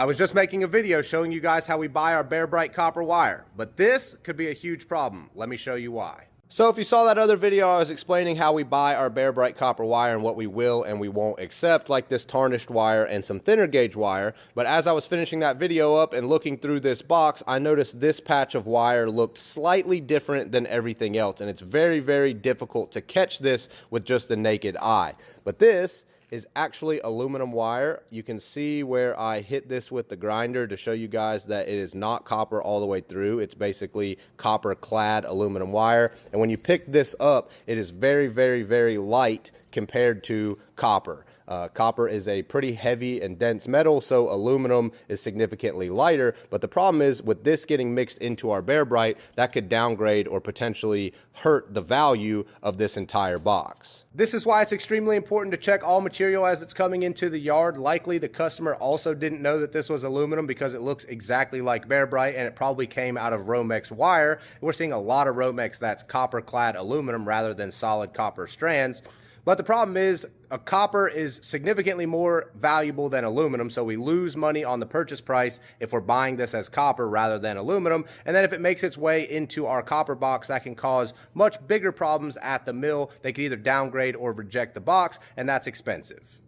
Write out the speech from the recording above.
I was just making a video showing you guys how we buy our Bear Bright copper wire, but this could be a huge problem. Let me show you why. So if you saw that other video, I was explaining how we buy our Bear Bright copper wire and what we will and we won't accept, like this tarnished wire and some thinner gauge wire. But as I was finishing that video up and looking through this box, I noticed this patch of wire looked slightly different than everything else. And it's very, very difficult to catch this with just the naked eye. But this is actually aluminum wire. You can see where I hit this with the grinder to show you guys that it is not copper all the way through. It's basically copper clad aluminum wire. And when you pick this up, it is very, very, very light compared to copper. Copper is a pretty heavy and dense metal, so aluminum is significantly lighter. But the problem is with this getting mixed into our Bear Bright, that could downgrade or potentially hurt the value of this entire box. This is why it's extremely important to check all material as it's coming into the yard. Likely the customer also didn't know that this was aluminum because it looks exactly like Bear Bright and it probably came out of Romex wire. We're seeing a lot of Romex that's copper clad aluminum rather than solid copper strands. But the problem is a copper is significantly more valuable than aluminum, so we lose money on the purchase price if we're buying this as copper rather than aluminum. And then if it makes its way into our copper box, that can cause much bigger problems at the mill. They could either downgrade or reject the box, and that's expensive.